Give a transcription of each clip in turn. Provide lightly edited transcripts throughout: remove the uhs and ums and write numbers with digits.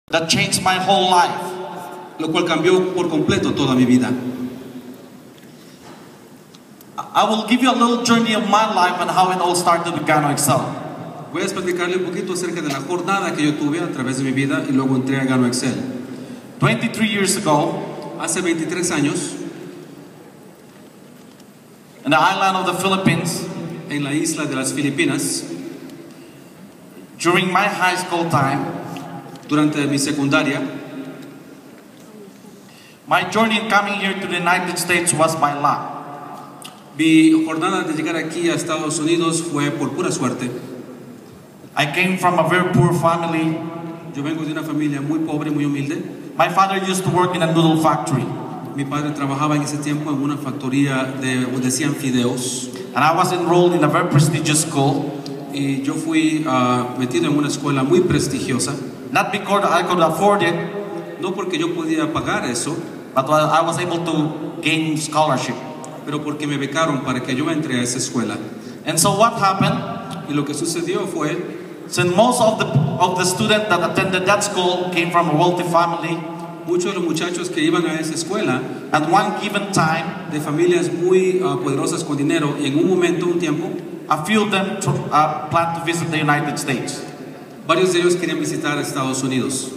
that changed my whole life. Lo cual cambió por completo toda mi vida. I will give you a little journey of my life and how it all started with Gano Excel. Voy a explicarle un poquito acerca de la jornada que yo tuve a través de mi vida y luego entré a Gano Excel. 23 years ago, hace 23 años, in the island of the Philippines, en la isla de las Filipinas, during my high school time, durante mi secundaria, my journey in coming here to the United States was by luck. Mi jornada de llegar aquí a Estados Unidos fue por pura suerte. I came from a very poor family. Yo vengo de una familia muy pobre, muy humilde. My father used to work in a noodle factory. Mi padre trabajaba en ese tiempo en una factoría donde hacían fideos. And I was enrolled in a very prestigious school. Y yo fui metido en una escuela muy prestigiosa. Not because I could afford it, no porque yo podía pagar eso, but I was able to gain scholarship. Pero porque me becaron para que yo entre a esa escuela. And so what happened? Y lo que sucedió fue, since most of the students that attended that school came from a wealthy family, muchos de los muchachos que iban a esa escuela, at one given time, de familias muy poderosas con dinero, y en un momento, un tiempo, a few of them planned to visit the United States. Varios de ellos querían visitar Estados Unidos.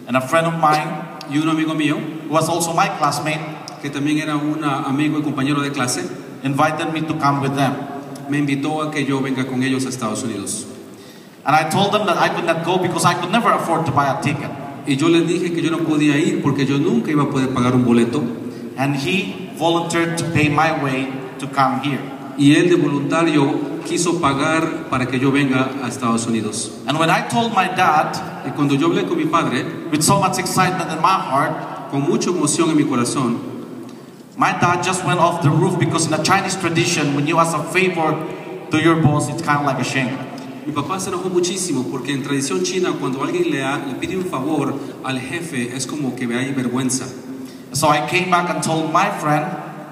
And a friend of mine, y un amigo mío, who was also my classmate, que también era un amigo y compañero de clase, invited me to come with them. Me invitó a que yo venga con ellos a Estados Unidos. And I told them that I could not go because I could never afford to buy a ticket. Y yo les dije que yo no podía ir porque yo nunca iba a poder pagar un boleto. And he volunteered to pay my way to come here. Y él de voluntario quiso pagar para que yo venga a Estados Unidos. And when I told my dad, y cuando yo hablé con mi padre, with so much excitement in my heart, con mucha emoción en mi corazón, my dad just went off the roof because in a Chinese tradition, when you ask a favor to your boss, it's kind of like a shame. Mi papá se enojó muchísimo porque en tradición china cuando alguien le pide un favor al jefe es como que hay vergüenza. So I came back and told my friend,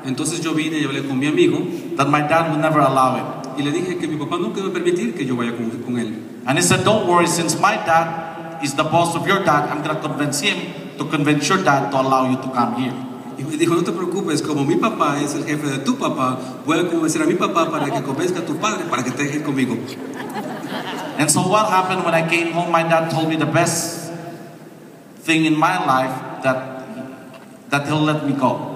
entonces yo vine y hablé con mi amigo, that my dad would never allow it. Y le dije que mi papá nunca iba a permitir que yo vaya con él. And he said, don't worry, since my dad is the boss of your dad, I'm going to convince him to convince your dad to allow you to come here. Y me dijo, no te preocupes, como mi papá es el jefe de tu papá, voy a convencer a mi papá para que convenzca a tu padre para que te deje conmigo. And so what happened when I came home, my dad told me the best thing in my life that he'll let me go.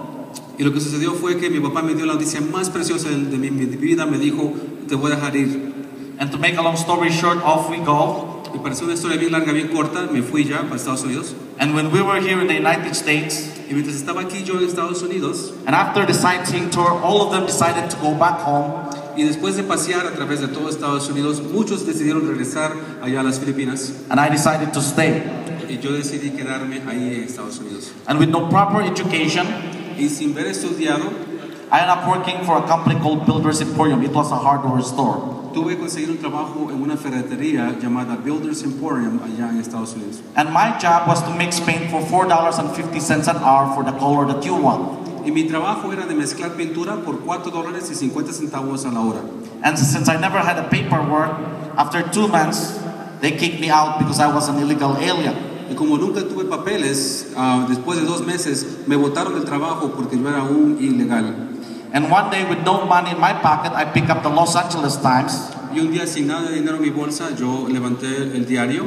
Y lo que sucedió fue que mi papá me dio la noticia más preciosa de mi vida, me dijo, te voy a dejar ir. And to make a long story short, off we go. Y para hacer una historia bien larga, bien corta, me fui ya para Estados Unidos. And when we were here in the United States, y mientras estaba aquí yo en Estados Unidos, and after the sightseeing tour, all of them decided to go back home. Y después de pasear a través de todo Estados Unidos, muchos decidieron regresar allá a las Filipinas. And I decided to stay. Y yo decidí quedarme ahí en Estados Unidos. And with no proper education, y sin haber estudiado, I ended up working for a company called Builders Emporium. It was a hardware store. Tuve que conseguir un trabajo en una ferretería llamada Builders Emporium allá en Estados Unidos. And my job was to mix paint for $4.50 an hour for the color that you want. Y mi trabajo era de mezclar pintura por $4.50 a la hora. And since I never had a paperwork, after 2 months, they kicked me out because I was an illegal alien. Y como nunca tuve papeles, después de 2 meses me botaron del trabajo porque yo era un ilegal. And one day, with no money in my pocket, I picked up the Los Angeles Times. Y un día sin nada de dinero en mi bolsa, yo levanté el diario.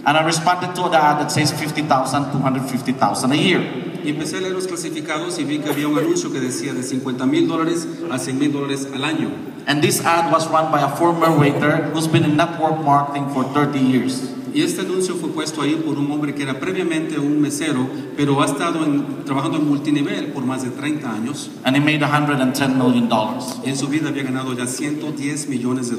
And I responded to the ad that says $50,000, $250,000 a year. Y empecé a leer los clasificados y vi que había un anuncio que decía de $50,000 a $100,000 al año. And this ad was run by a former waiter who's been in network marketing for 30 years. Y este anuncio fue puesto ahí por un hombre que era previamente un mesero, pero ha estado trabajando en multinivel por más de 30 años. And he made $110 million. Y en su vida había ganado ya $110 millones.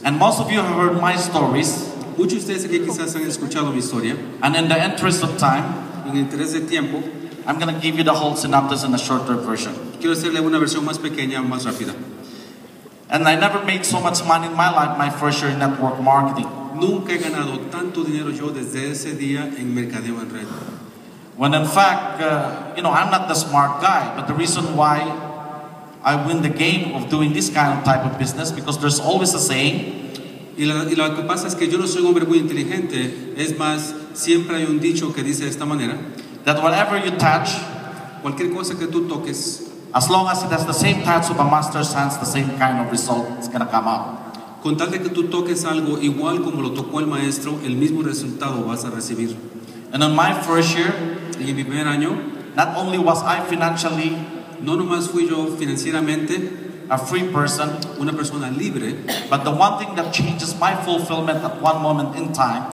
And most of you have heard my stories. Muchos de ustedes aquí quizás han escuchado mi historia. And in the interest of time, en el interés de tiempo, I'm going to give you the whole synopsis in a shorter version. Quiero hacerle una versión más pequeña, más rápida. And I never made so much money in my life my first year in network marketing. Nunca he ganado tanto dinero yo desde ese día en mercadeo en red. When in fact, I'm not the smart guy, but the reason why I win the game of doing this kind of type of business, because there's always a saying, Y lo que pasa es que yo no soy un hombre muy inteligente. Es más, siempre hay un dicho que dice de esta manera: that whatever you touch, cualquier cosa que tú toques, as long as it has the same touch of a master's hands, the same kind of result is going to come out. con tal de que tú toques algo igual como lo tocó el maestro, el mismo resultado vas a recibir. And in my first year, Y en mi primer año, not only was I financially no nomás fui yo financieramente a free person, una persona libre, but the one thing that changes my fulfillment at one moment in time